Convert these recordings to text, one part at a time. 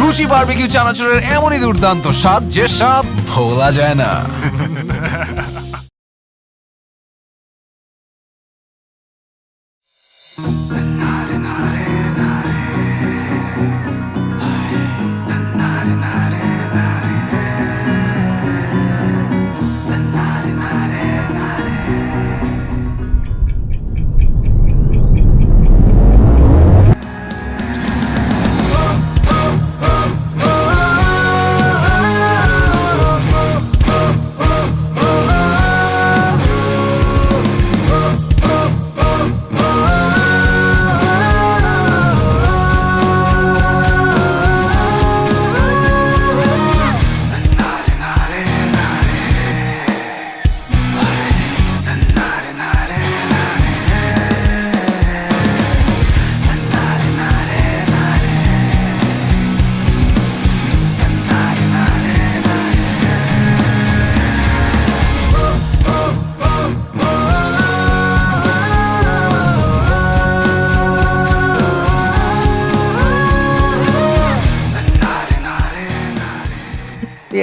রুচি বারবিকিউ চানাচুরের এমনই দুর্দান্ত স্বাদ যে স্বাদ ভোলা যায় না।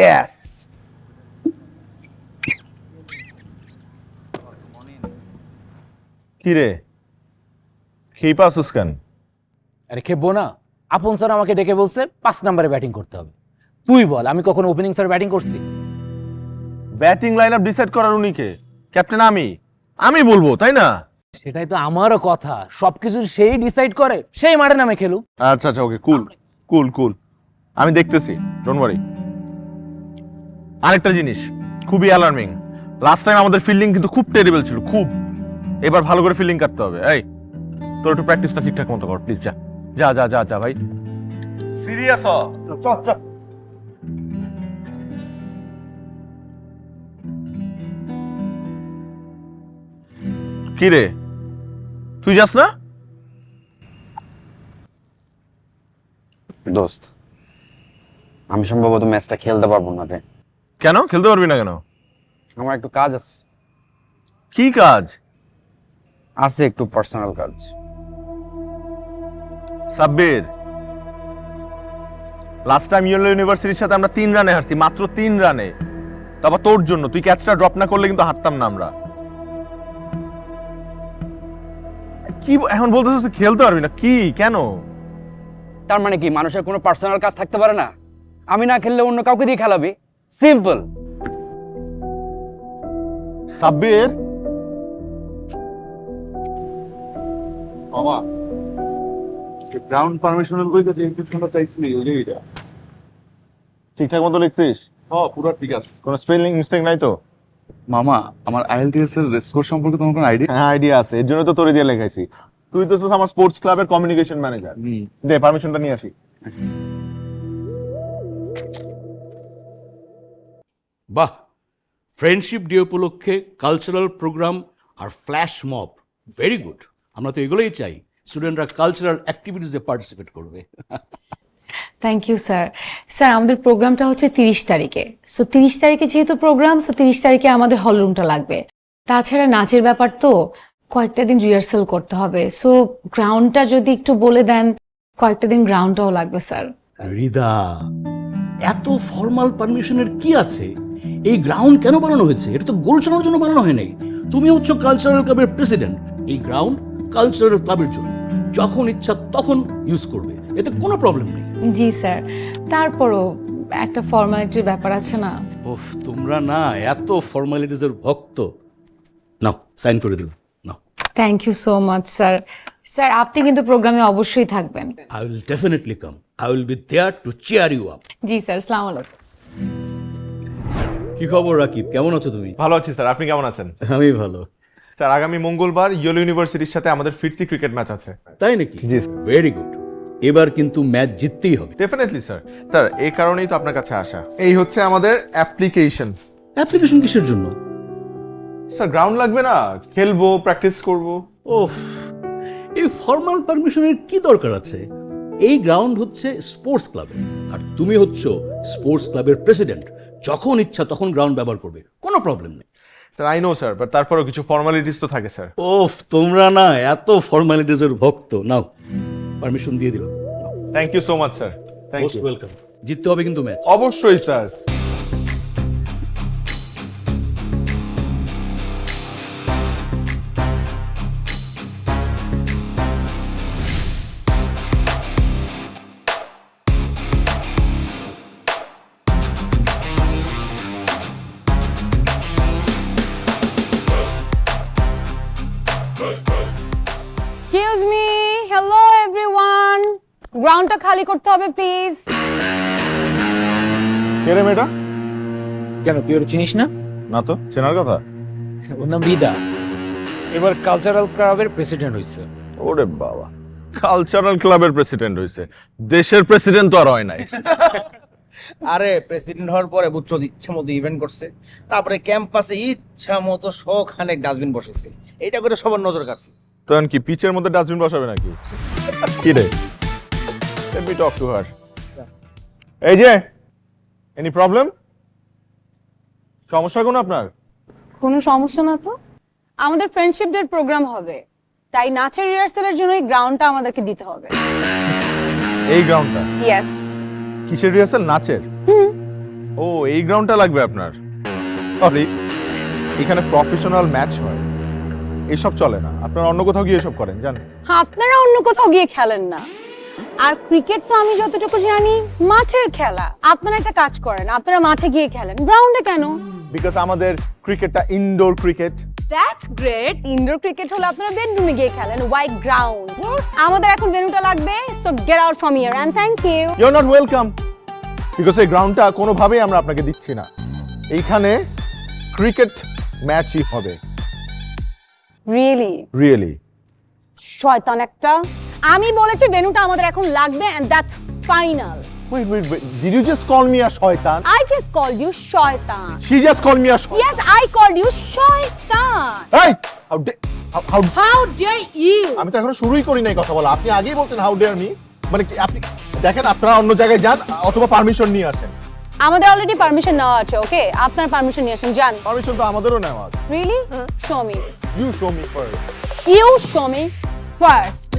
Yes. কি রে খেয়ে পাসুস কেন? আরে খেপবো না, আপন স্যার আমাকে ডেকে বলছে 5 নম্বরে ব্যাটিং করতে হবে। তুই বল, আমি কখনো ওপেনিং স্যার ব্যাটিং করছি? ব্যাটিং লাইনআপ ডিসাইড করার উনি কে? ক্যাপ্টেন আমি বলবো, তাই না? সেটাই তো আমারও কথা, সবকিছু সেই ডিসাইড করে, সেই মাঠে নামে খেলুক। আচ্ছা আচ্ছা, ওকে, কুল আমি দেখতেছি, ডোন্ট ওয়ারি। আরেকটা জিনিস খুবই অ্যালার্মিং, লাস্ট টাইম আমাদের ফিল্ডিং কিন্তু খুব টেরিবল ছিল, খুব। এবার ভালো করে ফিল্ডিং করতে হবে। এই তোর একটু প্র্যাকটিসটা ঠিকঠাক মতো কর প্লিজ। যা ভাই, সিরিয়াস হ। চল কি রে, তুই যাস না? দোস্ত, আমি সম্ভবত ম্যাচটা খেলতে পারবো না রে। কেন খেলতে পারবি না কেন? আমার একটু কাজ আছে। কি কাজ? আছে একটু পার্সোনাল কাজ। সাব্বির, লাস্ট টাইম ইয়েলো ইউনিভার্সিটির সাথে আমরা 3 রানে হারছি, মাত্র 3 রানে। তারপর তোর জন্য, তুই ক্যাচটা ড্রপ না করলে কিন্তু হারতাম না আমরা। কি এখন বলতেছিস তুই খেলতে পারবি না? কি, কেন? তার মানে কি মানুষের কোনো পার্সোনাল কাজ থাকতে পারে না? আমি না খেললে অন্য কাউকে দিয়ে খেলাবি, সিম্পল। সাব্বির, বাবা গ্রাউন্ড পারমিশনের বইতে যে ইনস্ট্রাকশনটা চাইছিলি ওইটা ঠিকঠাক মতো লিখছিস? হ্যাঁ পুরো ঠিক আছে। কোনো স্পেলিং মিস্টেক নাই তো? মামা, আমার আইএলটিএস এর স্কোর সম্পর্কে তোমার কোনো আইডিয়া? হ্যাঁ, আইডিয়া আছে, এর জন্য তো তোরে দিয়ে লেখাইছি। তুই তো আমার স্পোর্টস ক্লাবের কমিউনিকেশন ম্যানেজার। দে পারমিশনটা নিয়ে আসি। বাহ, ফ্রেন্ডশিপ ডে উপলক্ষে কালচারাল প্রোগ্রাম আর ফ্ল্যাশ মব, ভেরি গুড। আমরা তো এগুলোই চাই, স্টুডেন্টরা কালচারাল অ্যাক্টিভিটিসে পার্টিসিপেট করবে। Thank you sir. স্যার, আমাদের প্রোগ্রামটা হচ্ছে 30 তারিখে। সো 30 তারিখে যেহেতু প্রোগ্রাম, সো 30 তারিখে আমাদের হল রুমটা লাগবে। তাছাড়া নাচের ব্যাপার তো কয়েকটা দিন রিহার্সাল করতে হবে। সো গ্রাউন্ডটা যদি একটু বলে দেন, কয়েকটা দিন গ্রাউন্ডটাও লাগবে স্যার। রিদা, এত ফর্মাল পারমিশনের কি আছে? এই গ্রাউন্ড কেন বানানো হয়েছে? এটা তো গোল চালানোর জন্য বানানো হয় নাই। তুমি হচ্ছে কালচারাল ক্লাবের প্রেসিডেন্ট, এই গ্রাউন্ড কালচারাল ক্লাবের জন্য, যখন ইচ্ছা তখন ইউজ করবে, এতে কোনো প্রবলেম নেই। জি স্যার, তারপরও একটা ফর্মালিটির ব্যাপার আছে না? ওফ, তোমরা না এত ফর্মালিটিসের ভক্ত। নাও সাইন করে দিলাম, নাও। Thank you so much sir. Sir, আপনি কিন্তু প্রোগ্রামে অবশ্যই থাকবেন। I will definitely come. I will be there to cheer you up. G sir, আসসালামু আলাইকুম। কি খবর রাকিব, কেমন আছো তুমি? ভালো আছি স্যার, আপনি কেমন আছেন? আমি ভালো। স্যার, আগামী মঙ্গলবার ইয়েলো ইউনিভার্সিটির সাথে আমাদের ফিরতি ক্রিকেট ম্যাচ আছে। তাই নাকি? জি। Very good. এবার কিন্তু ম্যাচ জিততেই হবে। Definitely sir. স্যার, এই কারণেই তো আপনার কাছে আসা। এই হচ্ছে আমাদের অ্যাপ্লিকেশন। অ্যাপ্লিকেশন কিসের জন্য? স্যার, গ্রাউন্ড লাগবে না, খেলবো, প্র্যাকটিস করব। ওফ, এই ফর্মাল পারমিশনের কি দরকার আছে? এই গ্রাউন্ড হচ্ছে স্পোর্টস ক্লাবের, আর তুমি হচ্ছ স্পোর্টস ক্লাবের প্রেসিডেন্ট। যখন ইচ্ছা তখন গ্রাউন্ড ব্যবহার করবে, কোনো প্রবলেম নেই। Sir, I know sir, but তারপরেও কিছু ফর্মালিটিস তো থাকে স্যার। ওফ, তোমরা না এত ফর্মালিটিসের ভক্ত। নাও, পারমিশন দিয়ে দিলাম। Thank you so much sir. Thank most you. Welcome. জিততে হবে কিন্তু ম্যাচ। অবশ্যই sir. Excuse me, hello everyone, গ্রাউন্ডটা খালি করতে হবে প্লিজ। কে রে মেয়েটা? কেন তুই ওর চিনিস না? না তো, চেনার কথা। ওর নাম রিদা, এবার কালচারাল ক্লাবের প্রেসিডেন্ট হয়েছে। ওরে বাবা, কালচারাল ক্লাবের প্রেসিডেন্ট হয়েছে, দেশের প্রেসিডেন্ট তো আর হয় নাই। আরে প্রেসিডেন্ট হওয়ার পরে বুঝছো ইচ্ছা মতো ইভেন্ট করছে, তারপরে ক্যাম্পাসে ইচ্ছা মতো শখানেক ডাস্টবিন বসেছে, এইটা করে সবার নজর কাটছে। তো কি পিচের মধ্যে ডাস্টবিন বসাবে নাকি? কি রে? Let me talk to her. এই যে, এনি প্রবলেম? সমস্যা কোন আপনার? কোনো সমস্যা না তো। আমাদের ফ্রেন্ডশিপ ডে প্রোগ্রাম হবে, তাই নাচের রিহার্সালের জন্য এই গ্রাউন্ডটা আমাদেরকে দিতে হবে। এই গ্রাউন্ডটা? ইয়েস। কিসের রিহার্সাল? নাচের? ও, এই গ্রাউন্ডটা লাগবে আপনার। সরি, এখানে প্রফেশনাল ম্যাচ হয়, এসব চলে না। আপনারা অন্য কোথাও গিয়ে এসব করেন, জানেন? আপনারা অন্য কোথাও গিয়ে খেলেন না। আর ক্রিকেট তো আমি যতটুকু জানি মাঠের খেলা। আপনারা একটা কাজ করেন, আপনারা মাঠে গিয়ে খেলেন, গ্রাউন্ডে কেন? বিকজ আমাদের ক্রিকেটটা indoor cricket. That's great. Indoor cricket হলে আপনারা বেডরুমে গিয়ে খেলেন, হোয়াইট গ্রাউন্ড। আমাদের এখন ভেন্যুটা লাগবে, so get out from here and thank you. You are not welcome, because এই গ্রাউন্ডটা কোনোভাবেই আমরা আপনাকে দিচ্ছি না। এইখানে ক্রিকেট ম্যাচই হবে। রিয়েলি? রিয়েলি? শয়তান একটা। আমি বলেছি ভেন্যুটা আমাদের এখন লাগবে and that's final. Wait, wait, wait. Did you just call me a শয়তান? I just called you শয়তান। She just called me a শয়তান. Yes, I called you শয়তান। Hey! How How dare you? আমি তো এখনো শুরুই করি নাই কথা বলা। আপনি আগেই বলছেন হাউ ডেয়ার মি। মানে কি আপনি দেখেন, আপনারা অন্য জায়গায় যান অথবা পারমিশন নিয়ে আসেন। আমাদের অলরেডি পারমিশন নেওয়া আছে, ওকে? আপনার পারমিশন নিয়ে আসেন, যান। পারমিশন তো আমাদেরও নেওয়া আছে। Really? Show me. You show me first. You show me first.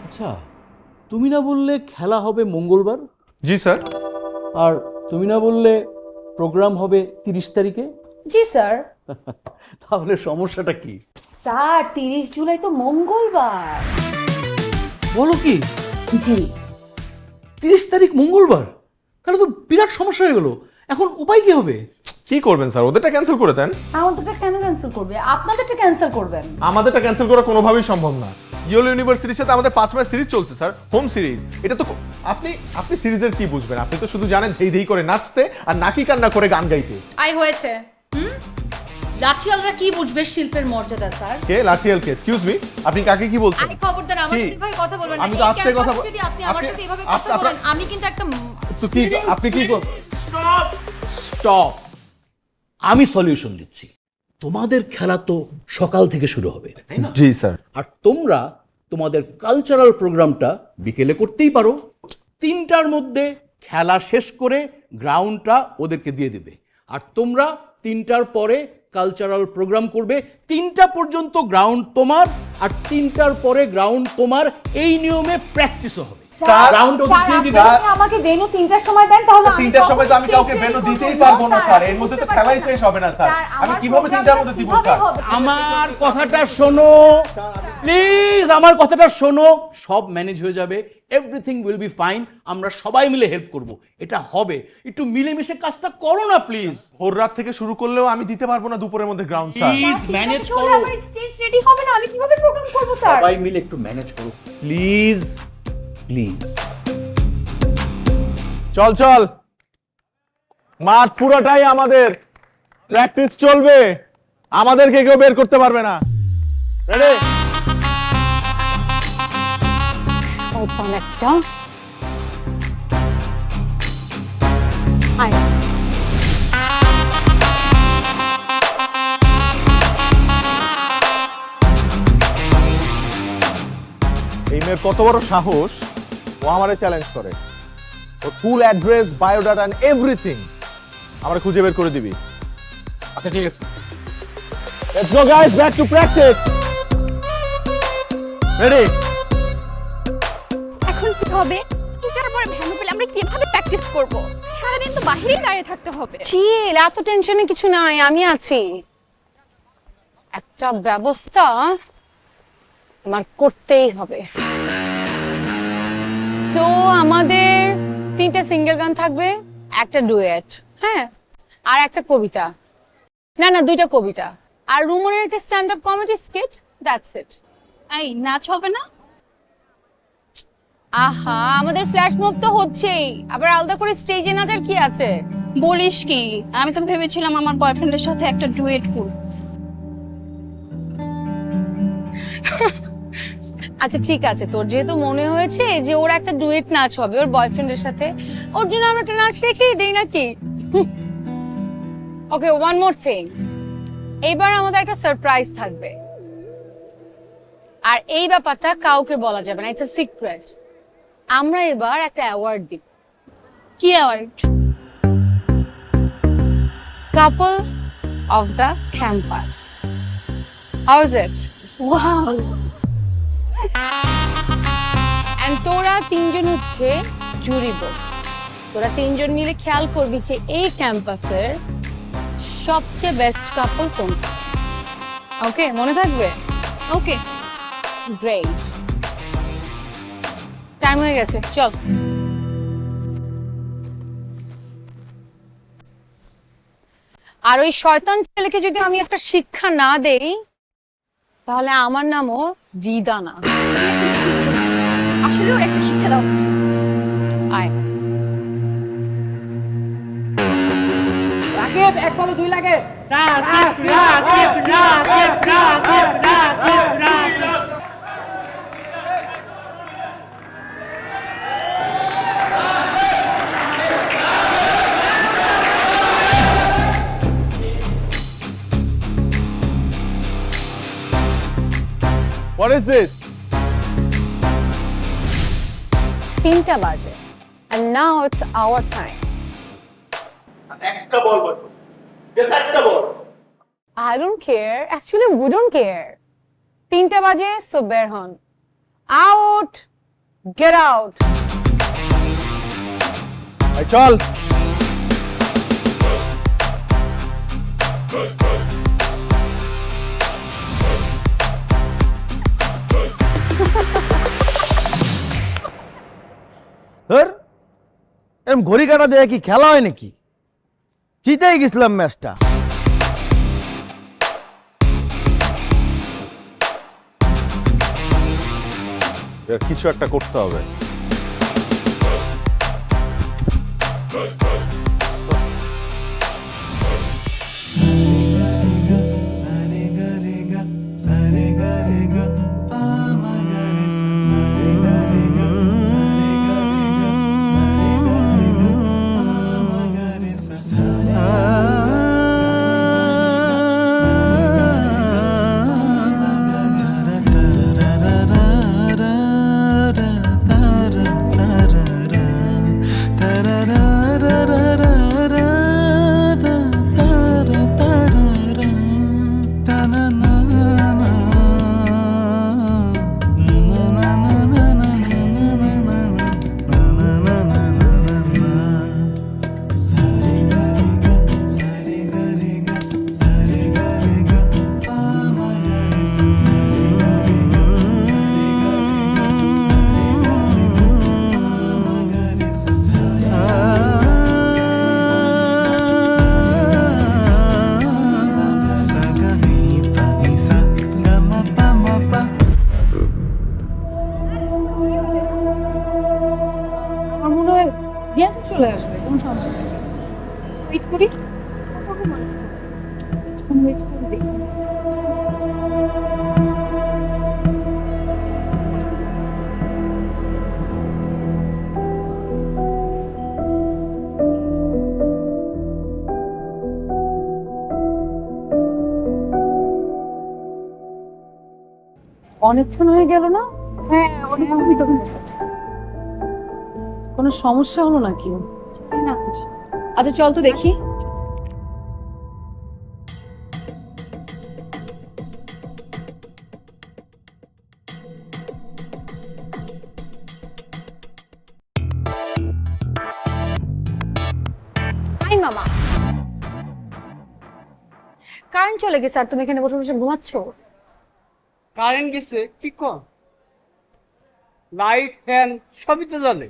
আচ্ছা, তুমি না বললে খেলা হবে মঙ্গলবার? জি স্যার। আর তুমি না বললে প্রোগ্রাম হবে 30 তারিখে? জি স্যার। তাহলে সমস্যাটা কি? স্যার 30 জুলাই তো মঙ্গলবার। বলো কি? জি। 30 তারিখ মঙ্গলবার? তাহলে তো বিরাট সমস্যা হয়ে গেল। এখন উপায় কি হবে? কি করবেন স্যার? ওদেরটা ক্যান্সেল করে দেন। আমাদেরটা কেন ক্যান্সেল করবে? আপনাদেরটা ক্যান্সেল করবেন। আমাদেরটা ক্যান্সেল করা কোনোভাবেই সম্ভব না। ইয়েলো ইউনিভার্সিটির সাথে আমাদের 5 ম্যাচ সিরিজ চলছে স্যার, হোম সিরিজ। এটা তো আপনি সিরিজের কি বুঝবেন? আপনি তো শুধু জানেন ধেই ধেই করে নাচতে আর নাকি কান্না করে গান গাইতে। আই হয়েছে। লাঠিয়ালরা কি বুঝবে শিল্পের মর্যাদা স্যার? কে লাঠিয়াল? কে? এক্সকিউজ মি, আপনি কাকে কি বলছেন? আরে খবরদার আমার কি? সাথে এভাবে কথা বলবেন না। আমি তো আস্তে কথা যদি আপনি আমার সাথে এভাবে কথা আপনার- বলেন, আমি কিন্তু একটা তো কি আপনি কি স্টপ। আমি সলিউশন দিচ্ছি। তোমাদের খেলা তো সকাল থেকে শুরু হবে, তাই না? জি স্যার। আর তোমরা তোমাদের কালচারাল প্রোগ্রামটা বিকেলে করতেই পারো। 3টার মধ্যে খেলা শেষ করে গ্রাউন্ডটা ওদেরকে দিয়ে দেবে। আর তোমরা 3টার পরে কালচারাল প্রোগ্রাম করবে। 3টা পর্যন্ত গ্রাউন্ড তোমার, আর 3টার পরে গ্রাউন্ড তোমার। এই নিয়মে প্র্যাকটিসও হবে। গ্রাউন্ড ওদের দিয়ে দিবে। আমাকে ভেন্যু 3টার সময় দেন, তাহলে 3টার সময় তো আমি কাউকে ভেন্যু দিতেই পারবো না স্যার। এর মধ্যে তো খেলাই শেষ হবে না স্যার। আমি কিভাবে 3টার মধ্যে দিব স্যার? আমার কথাটা শোনো প্লিজ, আমার কথাটা শোনো। সব ম্যানেজ হয়ে যাবে, এভরিথিং উইল বি ফাইন। আমরা সবাই মিলে হেল্প করব, এটা হবে। একটু মিলেমিশে কাজটা করো না প্লিজ। ভোর রাত থেকে শুরু করলেও আমি দিতে পারবো না দুপুরের মধ্যে গ্রাউন্ড স্যার। প্লিজ ম্যানেজ করো। আমার স্টেজ রেডি হবে না, আমি কিভাবে প্রোগ্রাম করব স্যার? সবাই মিলে একটু ম্যানেজ করো প্লিজ, প্লিজ। চল চল, মাঠ পুরোটাই আমাদের, প্র্যাকটিস চলবে, আমাদেরকে কেউ বের করতে পারবে না। রেডি? শয়তান একটা। আয় এই মেয়ের কত বড় সাহস, ও আমারে চ্যালেঞ্জ করে। ও full address, biodata and everything আমরা খুঁজে বের করে দিবি। আচ্ছা ঠিক আছে, let's go guys, back to practice. Ready? এখন কি হবে? এটার পরে ভ্যানু পেলে আমরা কিভাবে প্র্যাকটিস করব? সারাদিন তো বাহিরেই দাঁড়িয়ে থাকতে হবে। চিল, এত টেনশনে কিছু নাই, আমি আছি। একটা ব্যবস্থা আমার করতেই হবে। সো আমাদের 3টা সিঙ্গেল গান থাকবে, একটা ডুয়েট, হ্যাঁ, আর একটা কবিতা। না 2টা কবিতা, আর রুমনের একটা stand up comedy skit, that's it. এই নাচ হবে না? আহা, আমাদের ফ্ল্যাশ মব তো হচ্ছেই, আবার আলাদা করে স্টেজে নাচার কি আছে? বলিস কি? আমি তো ভেবেছিলাম আমার বয়ফ্রেন্ডের সাথে একটা ডুয়েট করব। আচ্ছা ঠিক আছে, তোর যেহেতু মনে হয়েছে যে ওর একটা ডুয়েট নাচ হবে ওর বয়ফ্রেন্ডের সাথে, ওর জন্য আমরা একটা নাচ রেখেই দেই নাকি? ওকে, ওয়ান মোর থিং, এইবার আমাদের একটা সারপ্রাইজ থাকবে, আর এই ব্যাপারটা কাউকে বলা যাবে না, ইটস আ সিক্রেট। আমরা এবার একটা অ্যাওয়ার্ড দিব। কি award? Couple of the campus. How is it? Wow. And তোরা 3জন হচ্ছে জুরি বোর্ড। তোরা 3জন মিলে খেয়াল করবি যে এই ক্যাম্পাসের সবচেয়ে বেস্ট কাপল কোনটা। ওকে, মনে থাকবে? ওকে, গ্রেট। টাইম হয়ে গেছে, চল। আর ওই শয়তান ছেলেকে যদি আমি একটা শিক্ষা না দেই, তাহলে আমার নামও রিদা না। আসলে ওর একটা শিক্ষা দেওয়া উচিত। আয়। What is this? 3টা বাজে, and now it's our time. একটা বল বাটো, একটা বল। I don't care. Actually, we don't care. 3টা বাজে, so বের হন। Out! Get out! এই চল। এরকম ঘড়ি কাটা দেয়া কি খেলা হয় নাকি? জিতেই গেছিলাম ম্যাচটা। এর কিছু একটা করতে হবে। চলে আসবে, কোন সমস্যা নেই। ওয়েট করি, ওয়েট করে দেখি। অনেকক্ষণ হয়ে গেল না? হ্যাঁ আমি তখন কোনো সমস্যা হলো নাকি? না। আচ্ছা চল তো দেখি। আই মামা, কারেন্ট চলে গেছে আর তুমি এখানে বসে বসে ঘুমাচ্ছ? কারেন্ট গেছে কি কম, লাইট ফ্যান সবই তো জ্বলে।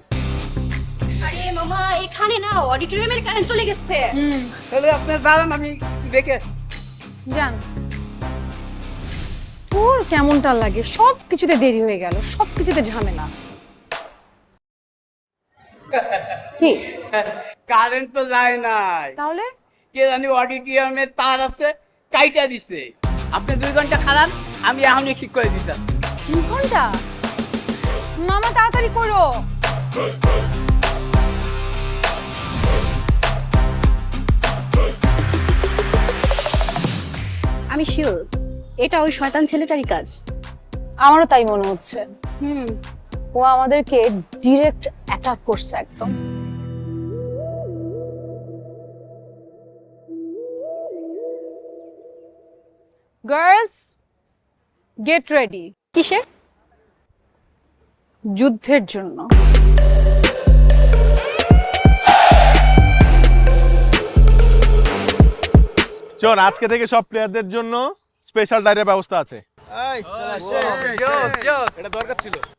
আরে মামা এখানে না অডিটোরিয়ামের কারেন্ট চলে গেছে। তাহলে আপনার দাঁড়ান, আমি দেখে জান তোর কেমনটা লাগে? সব কিছুতে দেরি হয়ে গেল, সব কিছুতে ঝামেলা। কি কারেন্ট তো যায় নাই, তাহলে? কে জানি অডিটোরিয়ামে তার আছে কাইটা দিছে। আপনি 2 ঘন্টা খারাপ, আমি এখনই ঠিক করে দিতাম। 2 ঘন্টা? মামা তাড়াতাড়ি করো। আমি শিওর এটা ওই শয়তান ছেলেটারই কাজ। আমারও তাই মনে হচ্ছে। ও আমাদেরকে ডিরেক্ট অ্যাটাক করছে একদম। Girls gate ready. কিসের? যুদ্ধের জন্য। শোন, আজকে থেকে সব প্লেয়ারদের জন্য স্পেশাল ডায়েটের ব্যবস্থা আছে।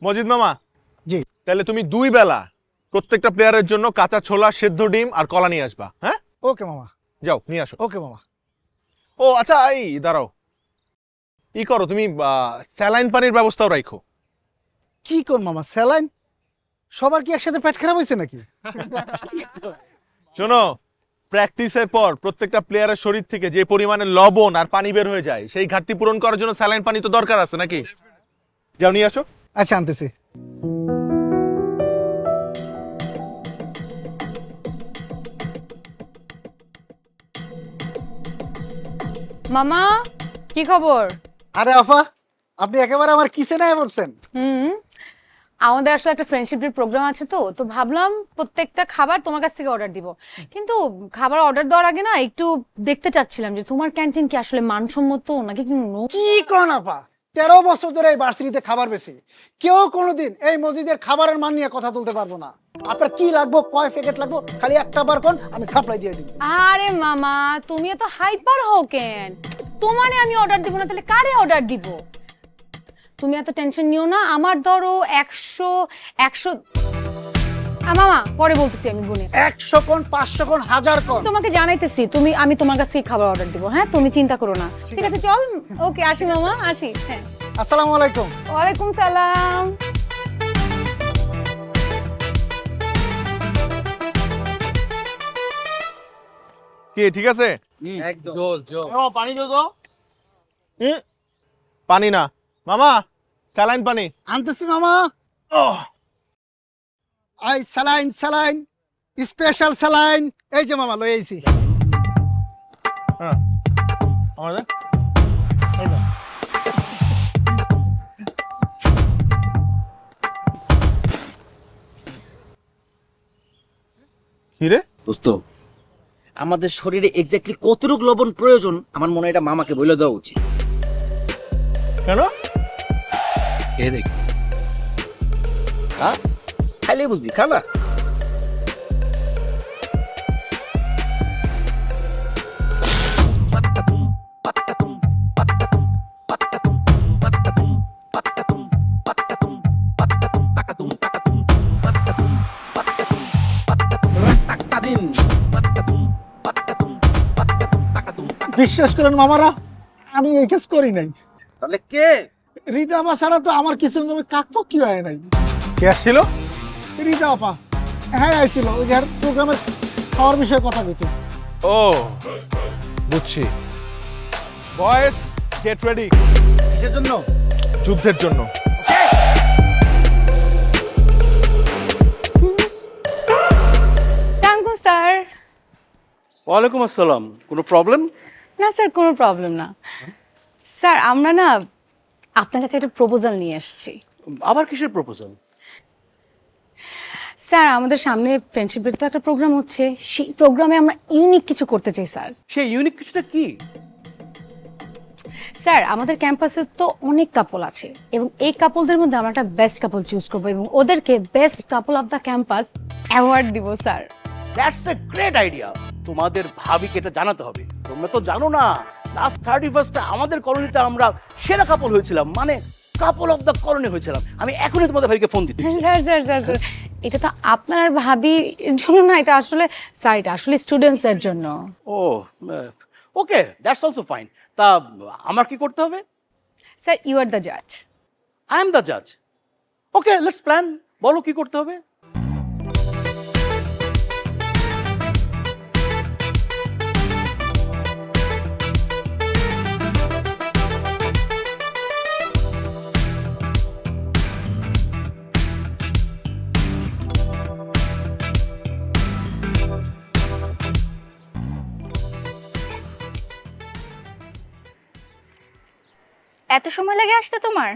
মজিদ মামা, জি। তাহলে তুমি 2 বেলা প্রত্যেকটা প্লেয়ারের জন্য কাঁচা ছোলা, সেদ্ধ ডিম আর কলা নিয়ে আসবা। হ্যাঁ ওকে মামা। যাও নিয়ে আসো। ওকে মামা। ও আচ্ছা, এই দাঁড়াও, করো তুমি স্যালাইন পানির ব্যবস্থাও রাখো। কি কোন মামা, স্যালাইন? সবার কি একসাথে পেট খারাপ হয়েছে নাকি? শোনো, প্র্যাকটিসের পর প্রত্যেকটা প্লেয়ারের শরীর থেকে যে পরিমাণে লবণ আর পানি বের হয়ে যায়, সেই ঘাটতি পূরণ করার জন্য স্যালাইন পানি তো দরকার আছে নাকি? যাও নিয়ে আসো। আচ্ছা আনতেছি। মামা কি খবর? আরে আফা, আপনি একেবারে আমার কিচেনে পড়ছেন। আমাদের আসলে একটা ফ্রেন্ডশিপ ডে প্রোগ্রাম আছে, তো তো ভাবলাম প্রত্যেকটা খাবার তোমার কাছ থেকে অর্ডার দিব। কিন্তু খাবার অর্ডার দেওয়ার আগে না একটু দেখতে চাচ্ছিলাম যে তোমার ক্যান্টিন কি আসলে মানসম্মত নাকি কি কোন আপা, 13 বছর ধরে এই ভার্সিটিতে খাবার বেশি, কেউ কোনোদিন এই মসজিদের খাবারের মান নিয়ে কথা তুলতে পারবো না। আপনার কি লাগবে, কয় প্যাকেট লাগবে, খালি একটা বার কোন, আমি সাপ্লাই দিয়ে দিব। আরে মামা তুমি এত হাইপার হও কেন? তোমারে আমি অর্ডার দিব না তাহলে কারে অর্ডার দিব? তুমি এত টেনশন নিও না। আমার ধরো 100 মামা পরে বলতেছি আমি গুনে। 100 কোন, 500 কোন, 1000 কোন, তোমাকে জানাইতেছি। আমি তোমার কাছ থেকে খাবার অর্ডার দিব। হ্যাঁ তুমি চিন্তা করো না। ঠিক আছে চল। ওকে আসি মামা, আসি। হ্যাঁ আসসালামু আলাইকুম। ওয়ালাইকুম সালাম। কি ঠিক আছে? একদম পানি দাও। পানি না মামা, স্যালাইন পানি আনতেছি মামা। I saline, saline, special saline. এই যে মামা লই আইছি। আমাদের এই নাও। কি রে দোস্ত, আমাদের শরীরে এক্স্যাক্টলি কতটুকু লবণ প্রয়োজন আমার মনে হয় এটা মামাকে বলে দেওয়া উচিত। কেন? এ দেখ, হ্যাঁ খাইলে বুঝবি, খালা। বিশ্বাস করেন মামারা, আমি এই কাজ করি নাই। তাহলে কে? রিদা আপা ছাড়া তো আমার কিছু কাকপো কি হয় নাই। কে আসছিল? রিদা আপা, হ্যাঁ আইছিল ওই যে প্রোগ্রামের খাওয়ার বিষয়ে কথা কইতে। ও বুঝছি। Boys get ready. কিসের জন্য? যুদ্ধের জন্য। Thank you sir. ওয়ালাইকুম আসসালাম। কোনো প্রবলেম? না স্যার কোনো প্রবলেম না। স্যার আমরা না আপনার কাছে একটা প্রপোজাল নিয়ে এসেছি। আবার কিসের প্রপোজাল? স্যার, আমাদের সামনে ফ্রেন্ডশিপের তো একটা প্রোগ্রাম হচ্ছে, সেই প্রোগ্রামে আমরা ইউনিক কিছু করতে চাই স্যার। সেই ইউনিক কিছুটা কি? স্যার, আমাদের ক্যাম্পাসে তো অনেক কাপল আছে এবং এই কাপলদের মধ্যে আমরা একটা বেস্ট কাপল চুজ করবো এবং ওদেরকে best couple of the campus award দিব sir. That's a great idea. তোমাদের ভাবিকে এটা জানাতে হবে। তোমরা তো জানো না, লাস্ট 31 আমাদের কলোনিতে আমরা সেরা কাপল হয়েছিলাম, মানে কাপল অফ দ্য কলোনি হয়েছিলাম। আমি এখনই তোমাদের ভাইকে ফোন দিচ্ছি। স্যার স্যার স্যার স্যার, এটা তো আপনার ভাবির জন্য না, এটা আসলে স্যার, এটা আসলে স্টুডেন্টসদের জন্য। ও ওকে, দ্যাটস অলসো ফাইন। তা আমার কি করতে হবে? স্যার, ইউ আর দ্য জাজ। আই এম দ্য জাজ। ওকে, লেটস প্ল্যান। বলো কি করতে হবে। এত সময় লাগে আসতে তোমার?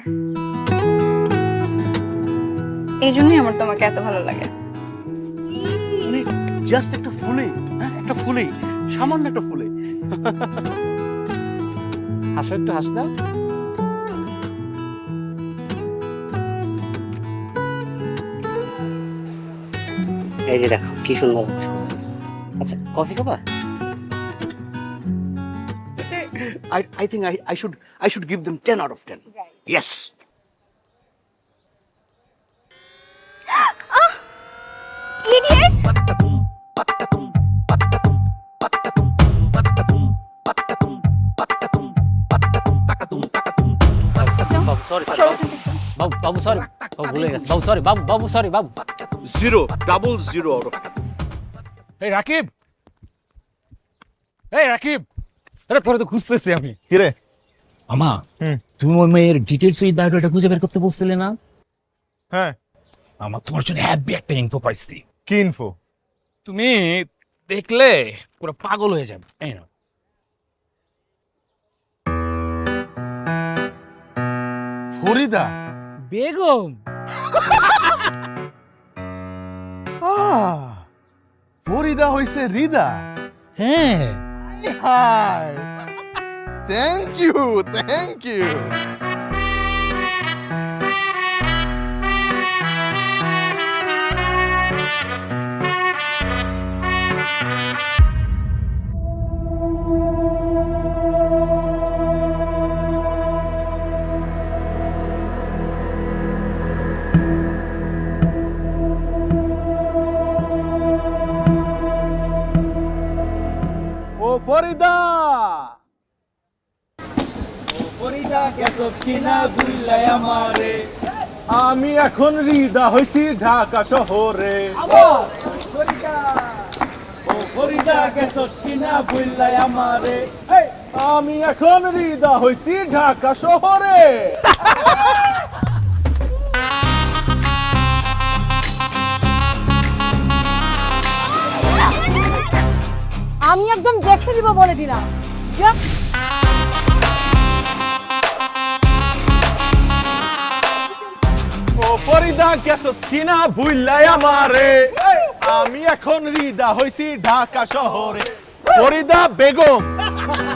এই জন্যই আমার তোমাকে এত ভালো লাগে। মানে জাস্ট একটা ফুলে, একটা ফুলে, সামান্য একটা ফুলে। হাসো, একটু হাস দাও। এই যে দেখো কি সুন্দর হচ্ছে। আচ্ছা, কফি খাবা? I think I should give them 10 out of 10. Right. Yes. Idiot! Babu sorry Babu, Babu sorry বাবু, ভুলে গেছে বাবু, sorry Babu, Babu sorry Babu. 0, 0 out of 10. এই রাকিব, এই রাকিব, আরে তোরে তো খুঁজতেছি আমি। কি রে? আমা, তুমি ওই মেয়ের ডিটেলস উইথ বায়োডাটা খুঁজে বের করতে বলছিলে না? হ্যাঁ। আমার তোমার জন্য হ্যাপি একটা ইনফো পাইছি। কি ইনফো? তুমি দেখলে পুরো পাগল হয়ে যাবে। এই না, ফরিদা বেগম। ফরিদা হইছে রিদা। হ্যাঁ, hi, thank you, thank you. ও ফরিদা, আমি এখন রিদা হইছি ঢাকা শহরে। আমি এখন রিদা হইছি ঢাকা শহরে। আমি একদম দেখে দিব বলে দিলাম। ও ফরিদা গেছস কিনা ভুললাই আমারে, আমি এখন রিদা হইছি ঢাকা শহরে। ফরিদা বেগম,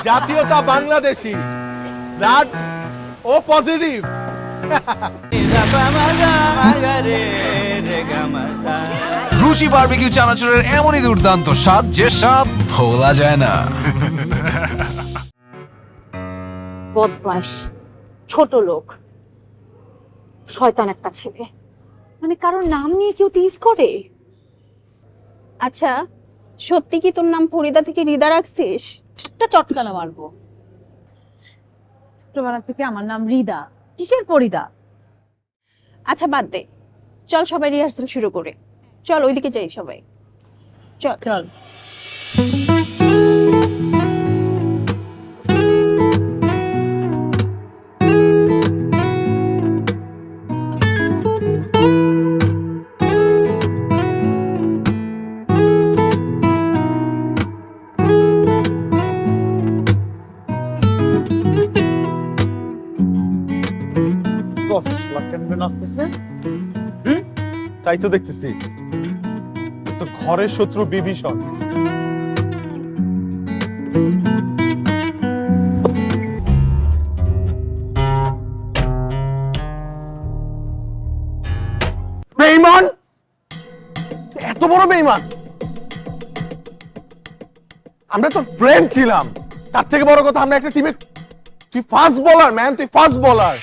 জাতীয়তা বাংলাদেশী, ব্লাড ও পজিটিভ। রুচি বারবিকিউ চানাচুরের এমনই দুর্দান্ত স্বাদ যে স্বাদ ভোলা যায় না। বদমাস, ছোট লোক, শয়তান একটা ছেলে। মানে কারোর নাম নিয়ে কেউ টিজ করে? আচ্ছা, সত্যি কি তোর নাম ফরিদা থেকে রিদা রাখছিস? একটা চটকানা মারবো। ছোটবেলা থেকে আমার নাম রিদা, কিসের ফরিদা? আচ্ছা বাদ দে, চল সবাই রিহার্সাল শুরু করে। চল ওইদিকে যাই সবাই, চল চল। কেমনে নাচতেছে? তাই তো দেখতেছি, তো ঘরের শত্রু বিভীষণ। বেঈমান, এত বড় বেঈমান! আমরা তো ফ্রেন্ড ছিলাম, তার থেকে বড় কথা আমরা একটা টিমে। তুই ফাস্ট বোলার ম্যান, তুই ফাস্ট বোলার,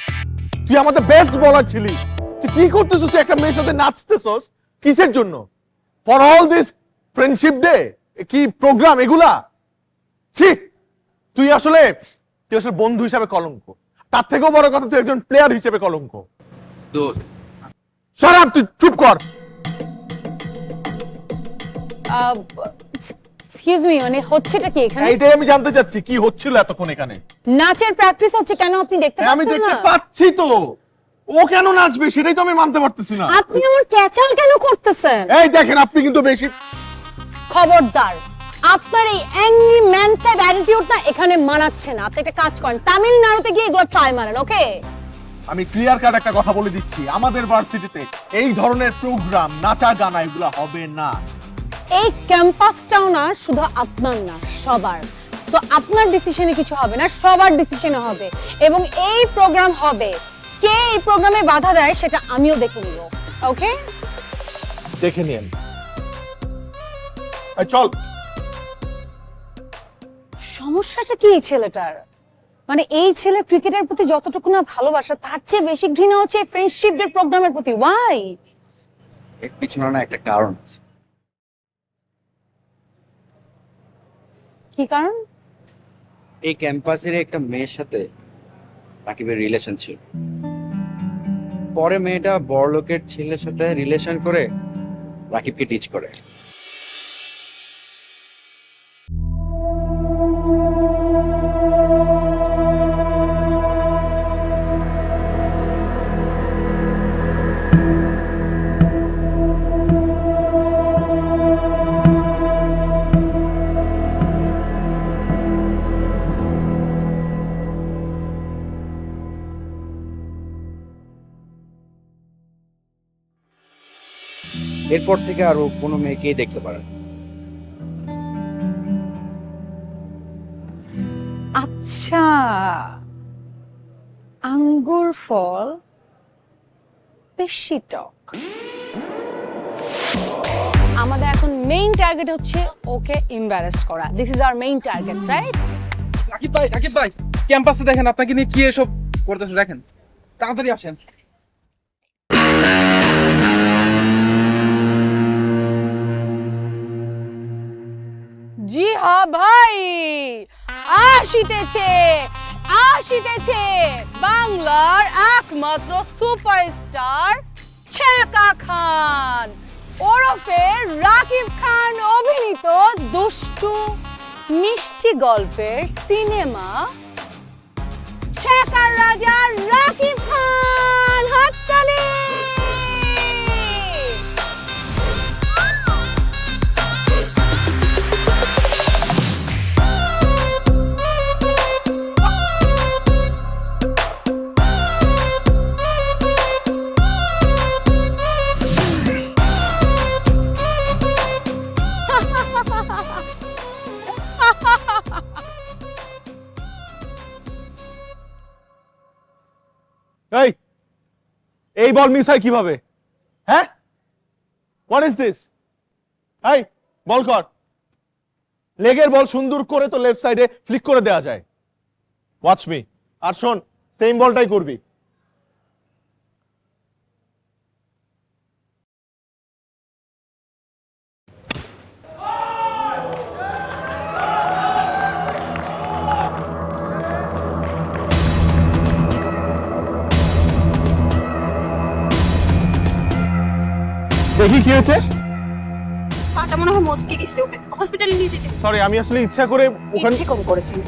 তুই আমাদের বেস্ট বোলার ছিলি। তুই কি করতেছিস? তুই একটা মেয়ের সাথে নাচতেছস কিসের জন্য? For all this friendship day কি প্রোগ্রাম এগুলা? ছি, তুই আসলে বন্ধু হিসাবে কলঙ্ক, তার থেকেও বড় কথা তুই একজন প্লেয়ার হিসেবে কলঙ্ক। শাট আপ, তুই চুপ কর। এক্সকিউজ মি, মানে হচ্ছেটা কি এখানে? এইটাই আমি জানতে চাচ্ছি, কি হচ্ছিল এতক্ষণ এখানে? নাচের প্র্যাকটিস হচ্ছে, কেন আপনি দেখতে আমি পাচ্ছেন দেখতে না? পাচ্ছি তো, ও কেন নাচবে সেটাই তো আমি মানতে পারতেছি না। আপনি আমার ক্যাচাল কেন করতেছেন? এই দেখেন, আপনি কিন্তু বেশি। খবরদার, আপনার এই অ্যাংরি ম্যান টাইপ অ্যাটিটিউড না এখানে মানাচ্ছে না। আপনি একটা কাজ করেন, তামিলনাড়ুতে গিয়ে এগুলো ট্রাই মারেন, ওকে? আমি ক্লিয়ার কাট একটা কথা বলে দিচ্ছি, আমাদের ভার্সিটিতে এই ধরনের প্রোগ্রাম, নাচা গানা এগুলো হবে না। এই ক্যাম্পাসটাও না শুধু আপনার না, সবার। সো আপনার ডিসিশনে কিছু হবে না, সবার ডিসিশনে হবে। এবং এই প্রোগ্রাম হবে, কে এই প্রোগ্রামে বাধা দেয় সেটা আমিও দেখে নিব, ওকে? দেখে নিন। চল। সমস্যাটা কি এই ছেলেটার? মানে এই ছেলে ক্রিকেটের প্রতি যতটুকু না ভালোবাসা, তার চেয়ে বেশি ঘৃণা হচ্ছে ফ্রেন্ডশিপ ডে প্রোগ্রামের প্রতি। ওয়াই? এর পিছনে না একটা কারণ আছে। কি কারণ? এই ক্যাম্পাসের একটা মেয়ের সাথে রাকিবের রিলেশন ছিল। পরে মেয়েটা বড়লোকের ছেলের সাথে রিলেশন করে রাকিবকে টিচ করে। এরপর থেকে আরো কোনো মেয়েকেই দেখতে পারে না। আচ্ছা, আঙ্গুর ফল বেশি টক। আমাদের এখন মেইন টার্গেট হচ্ছে ওকে এমবারাস করা। This is our main target, right? Rakib ভাই ক্যাম্পাসে দেখেন আপনাকে নিয়ে কি এসব করতেছে, দেখেন। তাড়াতাড়ি আসেন। জি হ্যাঁ ভাই, আসিতেছে আসিতেছে বাংলার একমাত্র সুপারস্টার ছ্যাঁকা খান ওরফে রাকিব খান অভিনীত দুষ্টু মিষ্টি গল্পের সিনেমা ছ্যাঁকার রাজা রাকিব খান। হাততালি! এই বল মিস হয় কিভাবে? হ্যাঁ, হোয়াট ইজ দিস? এই বল কর। লেগের বল সুন্দর করে তো লেফট সাইডে ফ্লিক করে দেওয়া যায়। Watch me. আর শোন, সেম বলটাই করবি। দেখি কি হয়েছে। পাটা মনে হয় মস্কে গেছে, ওকে হসপিটালে নিয়ে যেতে। সরি, আমি আসলে ইচ্ছা করে ওখানে। ইচ্ছে করে করেছেন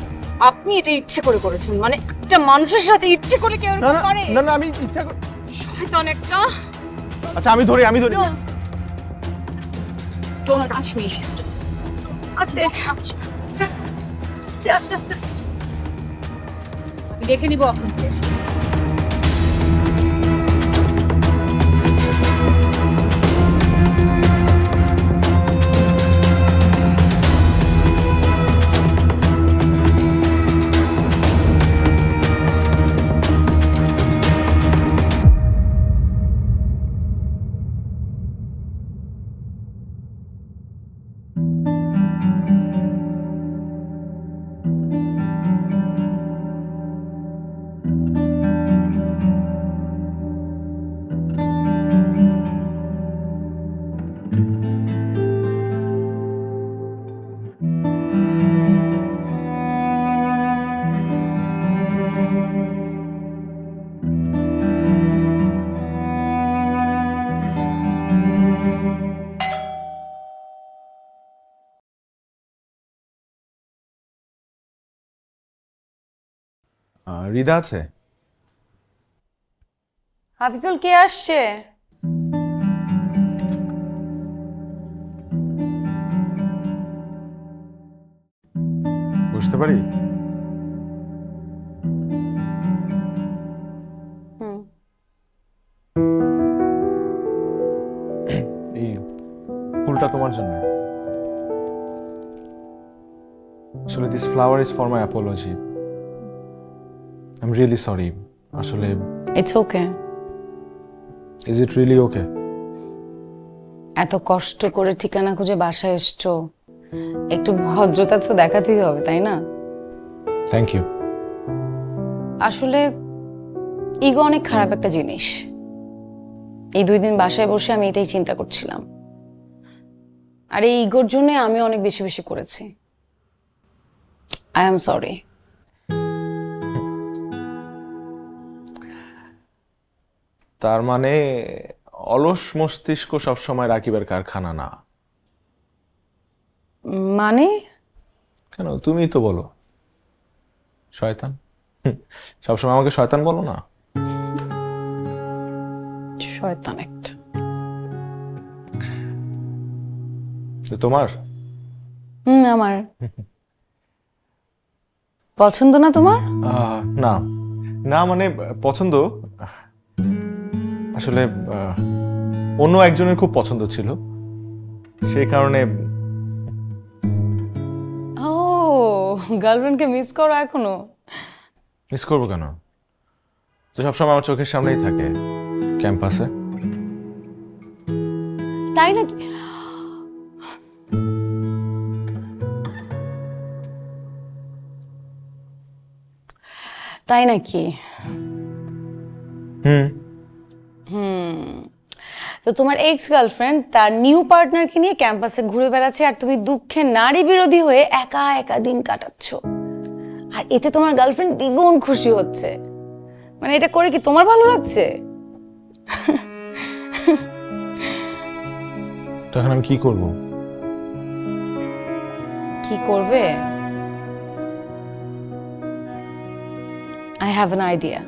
আপনি? এটা ইচ্ছে করে করেছেন? মানে একটা মানুষের সাথে ইচ্ছে করে কেউ এরকম করে? না না, আমি ইচ্ছা করে। শয়তান একটা। আচ্ছা আমি ধরি। Don't touch me. আস্তে আস্তে আস্তে। দেখে নিব আপনাকে। রিদা আছে? হাফিজুল কে আসছে? বুঝতে পারি? হুম। এই ফুলটা তোমার জন্য। আসলে this flower is for my apology. I am really sorry. আসলে it's okay. Is it really okay? এত কষ্ট করে ঠিকানা খুঁজে বাসায় এসছো, একটু ভদ্রতা তো দেখাতেই হবে, তাই না? Thank you. আসলে ইগো অনেক খারাপ একটা জিনিস। এই 2 দিন বাসায় বসে আমি এটাই চিন্তা করছিলাম, আর এই ইগোর জন্য আমি অনেক বেশি বেশি করেছি। I am sorry. তার মানে অলস মস্তিষ্ক সবসময় রাকিবের কারখানা না? মানে কেন, তুমিই তো বলো শয়তান। সবসময় আমাকে শয়তান বলো না? শয়তান একটা। তো তোমার আমার পছন্দ না তোমার? না না, মানে পছন্দ, আসলে অন্য একজনের খুব পছন্দ ছিল, সেই কারণে। ও, গার্লফ্রেন্ডকে মিস করো এখনো? মিস করবো কেন? তো সবসময় আমার চোখের সামনেই থাকে ক্যাম্পাসে। তাই নাকি? তাই নাকি? হুম। তো তোমার এক্স গার্লফ্রেন্ড তার নিউ পার্টনারকে নিয়ে ক্যাম্পাসে ঘুরে বেড়াচ্ছে, আর তুমি দুঃখে নারী বিরোধী হয়ে একা একা দিন কাটাচ্ছ, আর এতে তোমার গার্লফ্রেন্ড দ্বিগুণ খুশি হচ্ছে। মানে এটা করে কি তোমার ভালো লাগছে? তখন আমি কি করব? কি করবে? I have an idea.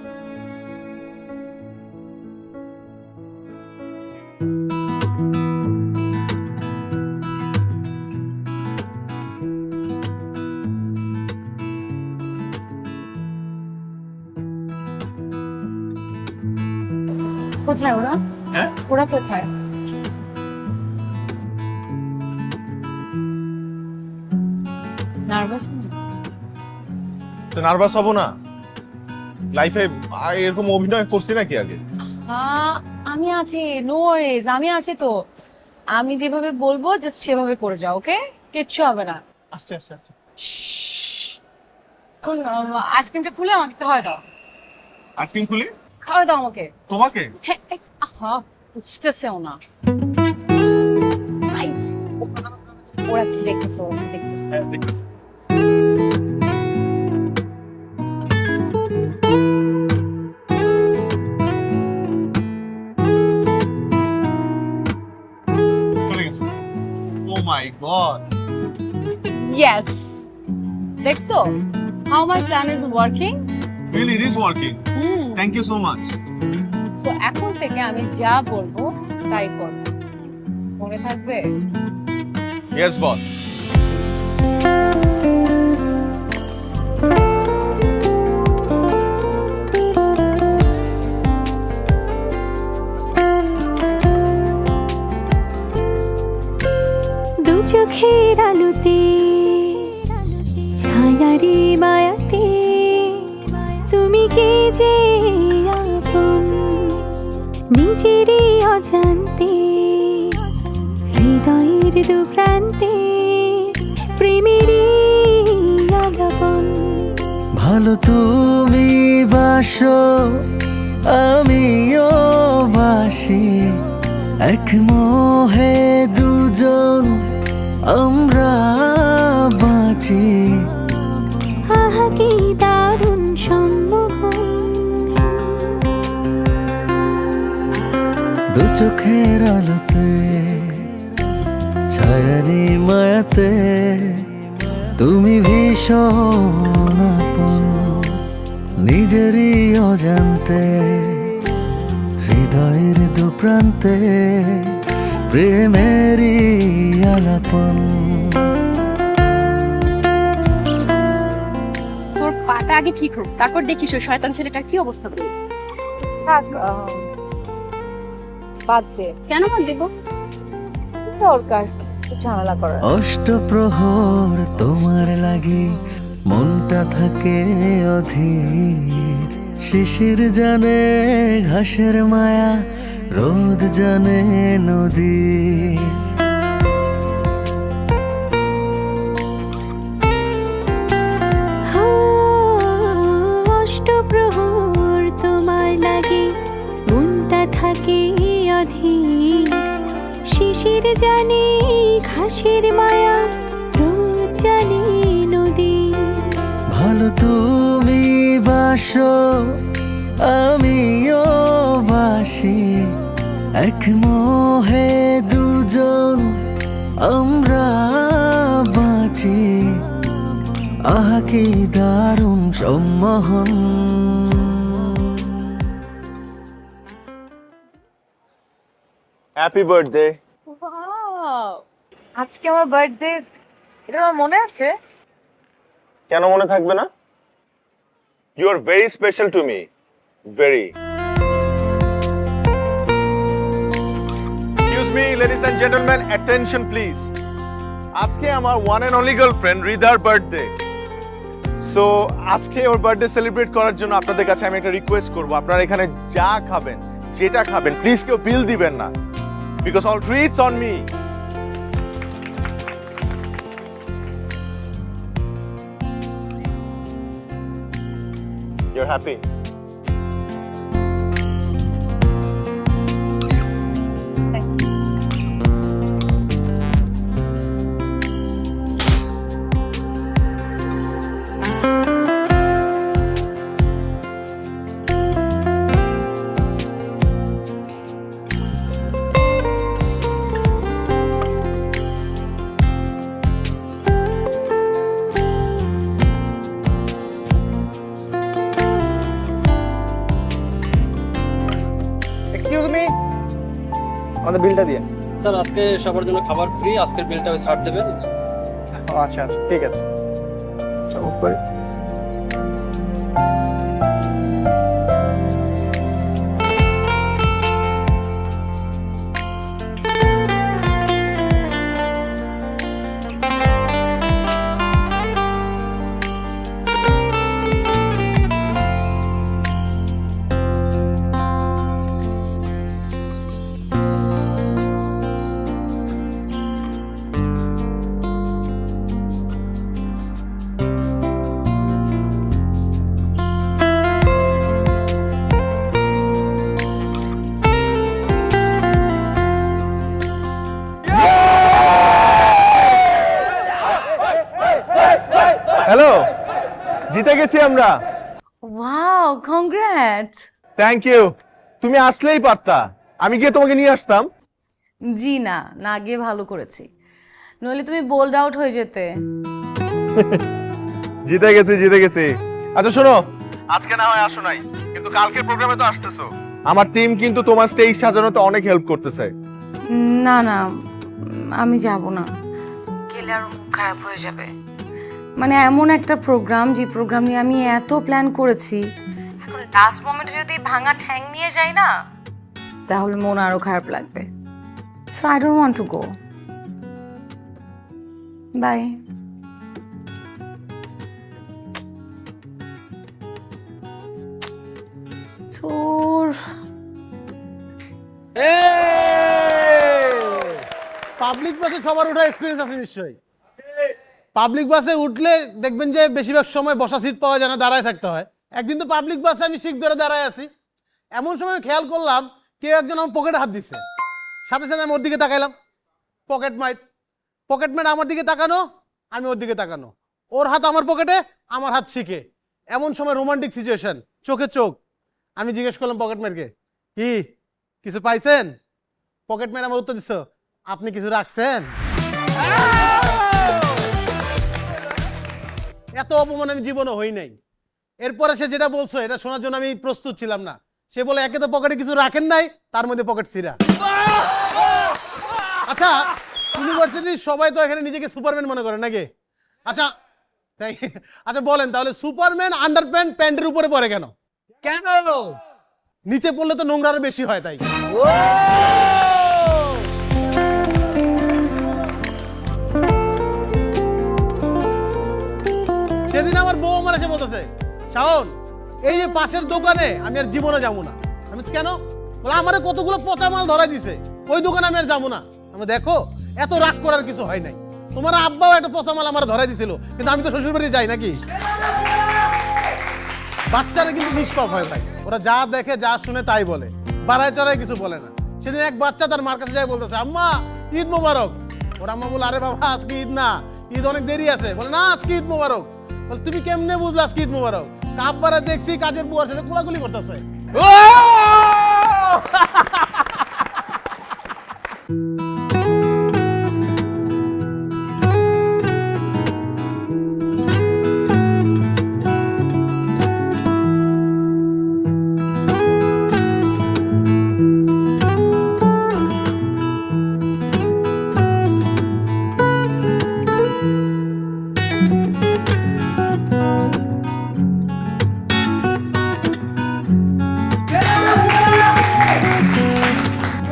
কোথায় ওরা? হ্যাঁ? ওরা কোথায়? নার্ভাস? তো নার্ভাস হব না? লাইফে এরকম অভিনয় করছি নাকি আগে? আমি আছি, নো ওয়ারিজ, আমি আছি তো। আমি যেভাবে বলবো জাস্ট সেভাবে করে যাও, ওকে? কিচ্ছু হবে না। আস্তে আস্তে আস্তে। এখন আইসক্রিমটা খুলে আমাকে খাওয়াই দাও। আইসক্রিম খুলে খাওয়াই দাও আমাকে। তোমাকে? হ্যাঁ, আহা, বুঝতেছেও না। ভাই, ওরা কি দেখতেছে? ওরা দেখতেছে। হ্যাঁ, দেখতেছি। চলে গেছে। ও মাই গড। Yes. দেখছো? How my plan is working? Really, it is working. Thank you so much. So এখন থেকে আমি যা বলবো তাই করবো, মনে থাকবে? Yes boss. দু চোখের আলোতে ছায়ারি মায়াতে তুমি কে যে আপন, নিজেরই অজান্তে হৃদয়ের দু প্রান্তে প্রেমেরই আলাপন। ভালো তুমি বাসো আমিও বাসি, এক মোহে দুজন আমরা বাঁচি। আহা কি দারুণ সম্মোহন, দু চোখের আলোতে ছায়ারি মায়াতে তুমি ভীষণ আপন, নিজেরই অজান্তে হৃদয়ের দুপ্রান্তে প্রেমেরই আলাপন। তোর পাটা আগে ঠিক হোক, তারপর দেখিস ওই শয়তান ছেলেটার কি অবস্থা করবে। থাক, বাদ দে। কেন বাদ দেব? দরকার ঝামেলা করার। অষ্টপ্রহর তোমার লাগি মনটা থাকে অধীর, শিশির জানে ঘাসের মায়া, রোদ জানে নদীর। অষ্টপ্রহর তোমার লাগে মনটা থাকে অধীর, শিশির জানে ঘাসের মায়া, রোদ জানে নদী। ভালো তুমি বাসো আমিও বাসি, এক মোহে দুজন আমরা বাঁচি, আহা কি দারুণ সম্মোহন। Happy birthday. আজকে আমার বার্থডে, এটা আমার মনে আছে। কেন মনে থাকবে না? You are very special to me, very. Excuse me ladies and gentleman, attention please. আজকে আমার ওয়ান এন্ড অনলি গার্লফ্রেন্ড রিদার বার্থডে। সো আজকে ওর বার্থডে সেলিব্রেট করার জন্য আপনাদের কাছে আমি একটা রিকোয়েস্ট করব, আপনারা এখানে যা খাবেন, যেটা খাবেন, প্লিজ কেউ বিল দিবেন না, because all treats on me. You're happy? Excuse me, আমাদের বিলটা দিয়ে। স্যার আজকে সবার জন্য খাবার ফ্রি, আজকের বিলটা ওই স্যার দেবেন। আচ্ছা আচ্ছা ঠিক আছে, চলো করি। হ্যালো, জিতে গেছি আমরা। Wow, congrats. Thank you. তুমি আসলেই পারতা, আমি গিয়ে তোমাকে নিয়ে আসতাম। জি না, না গিয়ে ভালো করেছি, নইলে তুমি বোল্ড আউট হয়ে যেতে। জিতে গেছি, জিতে গেছি। আচ্ছা শোনো, আজকে না হয় আসো নাই, কিন্তু কালকের প্রোগ্রামে তো আসতেছো। আমার টিম কিন্তু তোমার স্টেজ সাজানোতে অনেক হেল্প করতেছে। না না, আমি যাব না, গেলে আরো মুখ খারাপ হয়ে যাবে। মানে এমন একটা প্রোগ্রাম, যে প্রোগ্রাম নিয়ে আমি এত প্ল্যান করেছি, এখন লাস্ট মোমেন্টে যদি ভাঙা ঠ্যাং নিয়ে যাই না, তাহলে মন আরো খারাপ লাগবে। So I don't want to go. Bye. তোর পাবলিক বাসে সবার ওঠা এক্সপিরিয়েন্স আছে নিশ্চয়ই। পাবলিক বাসে উঠলে দেখবেন যে বেশিরভাগ সময় বসা সিট পাওয়া যায় না, দাঁড়ায় থাকতে হয়। একদিন তো পাবলিক বাসে আমি শিখ ধরে দাঁড়ায় আছি, এমন সময় খেয়াল করলাম কেউ একজন আমার পকেটে হাত দিচ্ছে। সাথে সাথে আমি ওর দিকে তাকাইলাম, পকেটমেট আমার দিকে তাকানো, আমি ওর দিকে তাকানো, ওর হাত আমার পকেটে, আমার হাত শিখে। এমন সময় রোমান্টিক সিচুয়েশন, চোখে চোখ। আমি জিজ্ঞেস করলাম পকেটম্যানকে, কি কিছু পাইছেন? পকেটম্যান আমার উত্তর দিচ্ছ, আপনি কিছু রাখছেন? এত অপমান আমি জীবনে হই নাই। এরপরে সে যেটা বলছো এটা শোনার জন্য আমি প্রস্তুত ছিলাম না। সে বলে একে তো পকেটে কিছু রাখেন নাই, তার মধ্যে পকেট ছিঁড়া। আচ্ছা, ইউনিভার্সিটির সবাই তো এখানে নিজেকে সুপারম্যান মনে করে নাকি? আচ্ছা আচ্ছা বলেন তাহলে সুপারম্যান আন্ডারপ্যান্ট প্যান্টের উপরে পরে কেন? কেন? নিচে পড়লে তো নোংরা আরো বেশি হয় তাই। সেদিন আমার বউ আমার এসে বলতেছে, শাওন এই যে পাশের দোকানে আমি আর জীবনে যাবো না। আমি বলছি, কেন? বলে আমারে কতগুলো পচা মাল ধরাই দিছে, ওই দোকানে আমি আর যাবো না। আমি দেখো এত রাগ করার কিছু হয় নাই, তোমার আব্বাও একটা পচা মাল আমার ধরাই দিছিল, কিন্তু আমি তো শ্বশুর বাড়ি যাই নাকি। বাচ্চারা কিন্তু নিষ্পাপ হয় ভাই, ওরা যা দেখে যা শুনে তাই বলে, বাড়ায় চড়ায় কিছু বলে না। সেদিন এক বাচ্চা তার মার কাছে যায় বলতেছে, আম্মা ঈদ মোবারক। ওর আম্মা বলে, আরে বাবা আজকে ঈদ না, ঈদ অনেক দেরি আছে। বলে না আজকে ঈদ মোবারক। বলে তুমি কেমনে বুঝলে আজকে ঈদ মোবারক? কাব্বারা দেখছি কাজের বুয়ার সাথে কোলাকুলি করতেছে।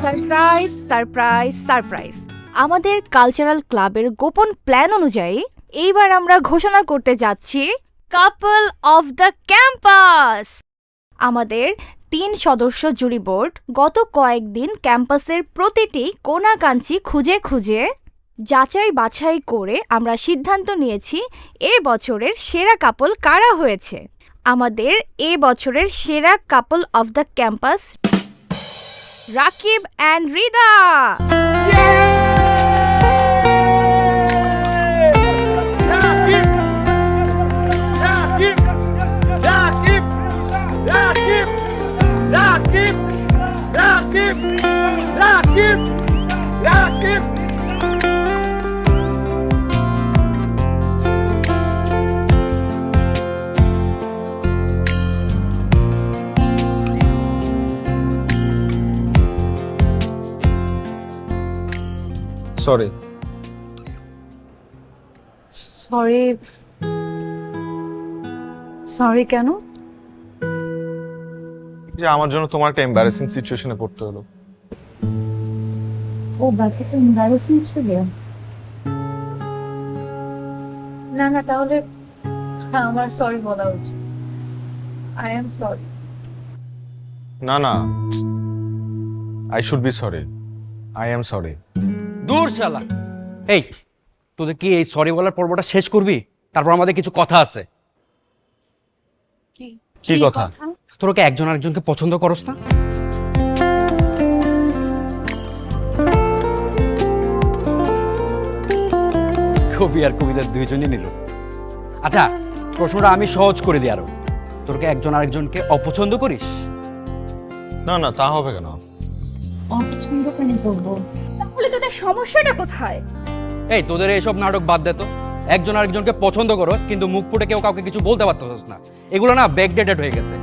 Surprise surprise surprise! আমাদের কালচারাল ক্লাবের গোপন প্ল্যান অনুযায়ী এইবার আমরা ঘোষণা করতে যাচ্ছি কাপল অফ দ্য ক্যাম্পাস। আমাদের 3 সদস্য জুরি বোর্ড গত কয়েকদিন ক্যাম্পাসের প্রতিটি কোণাকাঞ্চি খুঁজে খুঁজে যাচাই বাছাই করে আমরা সিদ্ধান্ত নিয়েছি এ বছরের সেরা কাপল কারা হয়েছে। আমাদের এ বছরের সেরা কাপল of the campus Rakib and Rida. Sorry. Sorry? Sorry কেন? যে আমার জন্য তোমার একটা এম্বারেসিং সিচুয়েশনে পড়তে হলো। ও ব্যাপারটা এমবারেসিং ছিল? না না, তাহলে আমার সরি বলা উচিত। I am sorry. না না, I should be sorry. I am sorry. দূর শালা। এই তোদের কি এই সরি বলার পর্বটা শেষ করবি? তারপর আমাদের কিছু কথা আছে। কি কথা? তোরা কি একজন আরেকজনকে পছন্দ করস না? কবি আর কবিতা দুইজনই নিল। আচ্ছা প্রশ্নটা আমি সহজ করে দিই আরো, তোর কি একজন আরেকজনকে অপছন্দ করিস? না না, তা হবে কেন? অপছন্দ কেন করবো? তাহলে তোদের সমস্যাটা কোথায়? এই তোদের এইসব নাটক বাদ দে তো। একজন আরেকজনকে পছন্দ করস কিন্তু মুখ ফুটে কেউ কাউকে কিছু বলতে পারতেছস না, এগুলো না ব্যাকডেটেড হয়ে গেছে।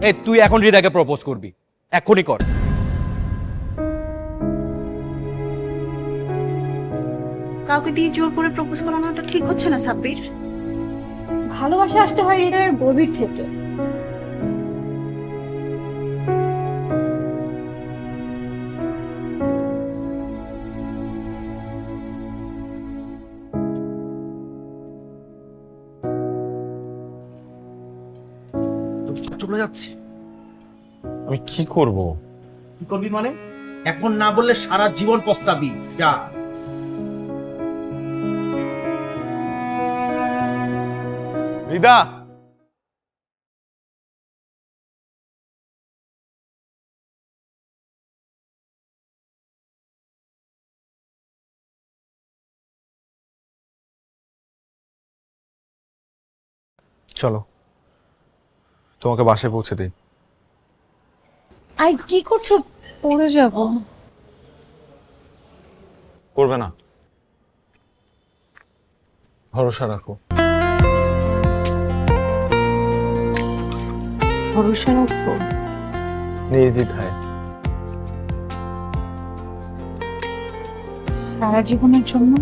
এই তুই এখন রিদাকে প্রপোজ করবি, এখনই কর। কাউকে দিয়ে জোর করে প্রপোজ করানোটা ঠিক হচ্ছে না সাব্বির। ভালোবাসা আসতে হয় হৃদয়ের গভীর থেকে। চলে যাচ্ছে। আমি কি করব? কি করবি মানে? এখন না বললে সারা জীবন পস্তাবি। যা। রিদা, চলো তোমাকে বাসায় পৌঁছে দিই। আই কি করছো? পড়ে যাব। করবে না, ভরসা রাখো। ভরসা রাখবো? নির্দ্বিধায়। সারা জীবনের জন্য?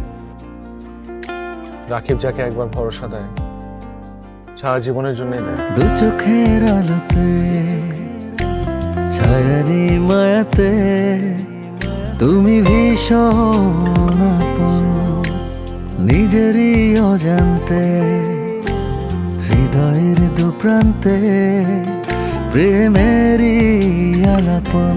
রাকিব যাকে একবার ভরসা দেয় সারা জীবনের জন্যই দেয়। দু চোখের আলোতে ছায়ারি মায়াতে তুমি ভীষণ আপন, নিজেরই অজান্তে হৃদয়ের দুপ্রান্তে প্রেমেরই আলাপন।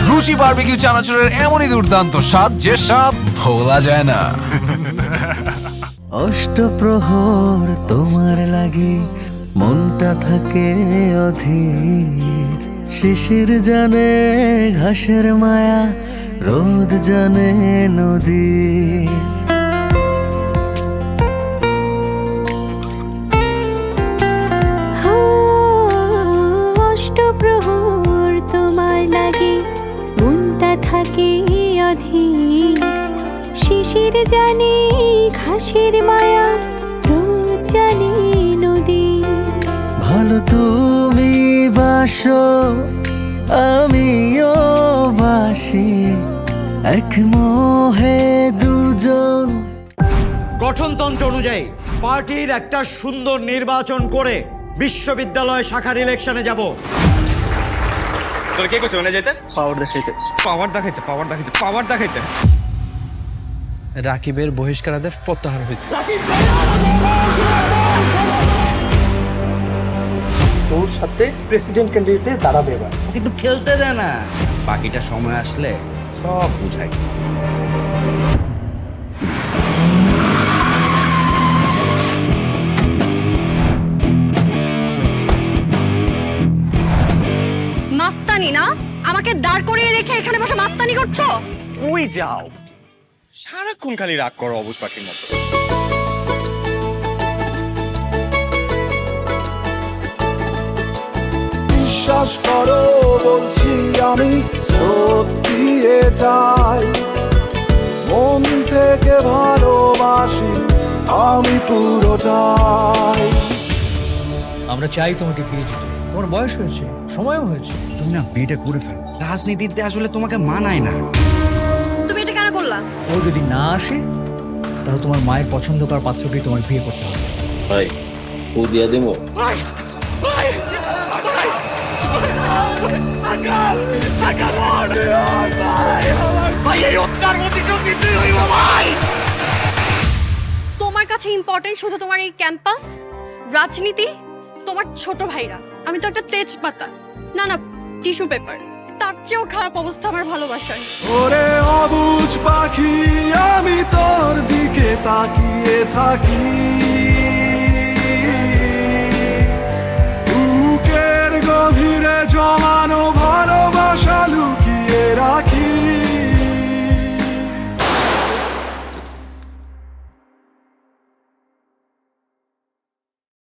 রুচি বারবিকিউ চানাচুরের এমনই দুর্দান্ত স্বাদ যে স্বাদ ভোলা যায় না। অষ্টপ্রহর তোমার লাগি মনটা থাকে অধীর, শিশির জানে ঘাসের মায়া, রোদ জানে নদীর। অষ্টপ্রহর তোমার লাগে মনটা থাকে অধীর, শিশির জানে ঘাসের মায়া, রোদ জানে নদী। ভালো তুমি বাসো আমিও বাসি, এক মোহে দুজন। গঠনতন্ত্র অনুযায়ী পার্টির একটা সুন্দর নির্বাচন করে বিশ্ববিদ্যালয় শাখার ইলেকশনে যাব। তোর কে কইছ না যেতে? পাওয়ার দেখাইতে। পাওয়ার দেখাইতে, পাওয়ার দেখাইতে, পাওয়ার দেখাইতে। রাকিবের বহিষ্কারাদের প্রত্যাহার হয়েছে। তোর সাথে প্রেসিডেন্ট ক্যান্ডিডেট দাঁড়াবে এবার। কিন্তু খেলতে দে না, বাকিটা সময় আসলে সব বুঝাই। মাস্তানি না, আমাকে দাঁড় করিয়ে রেখে এখানে বসে মাস্তানি করছো? কই যাও? সারাক্ষণ খালি রাগ করো অবুঝ পাখির মতো। বিশ্বাস করো বলছি আমি সত্যি এটাই, মন থেকে ভালোবাসি আমি পুরোটাই। আমরা চাই তোমাকে ফিরে যেতে। তোমার বয়স হয়েছে, সময়ও হয়েছে। তুমি না বিয়েটা করে ফেলো, রাজনীতিতে আসলে তোমাকে মানায় না। তুমি এটা কেন করলা? ও যদি না আসে তাহলে তোমার মায়ের পছন্দ করার পাত্রকেই তোমার বিয়ে করতে হবে। ভাই ও দিয়া দেবো। তোমার কাছে ইম্পর্টেন্ট শুধু তোমার এই ক্যাম্পাস, রাজনীতি, তোমার ছোট ভাইরা। আমি তো একটা তেজপাতা, না না টিস্যু পেপার। তার চেয়েও খারাপ অবস্থা আমার ভালোবাসায়। ওরে অবুঝ পাখি আমি তোর দিকে তাকিয়ে থাকি, বুকের গভীরে জমা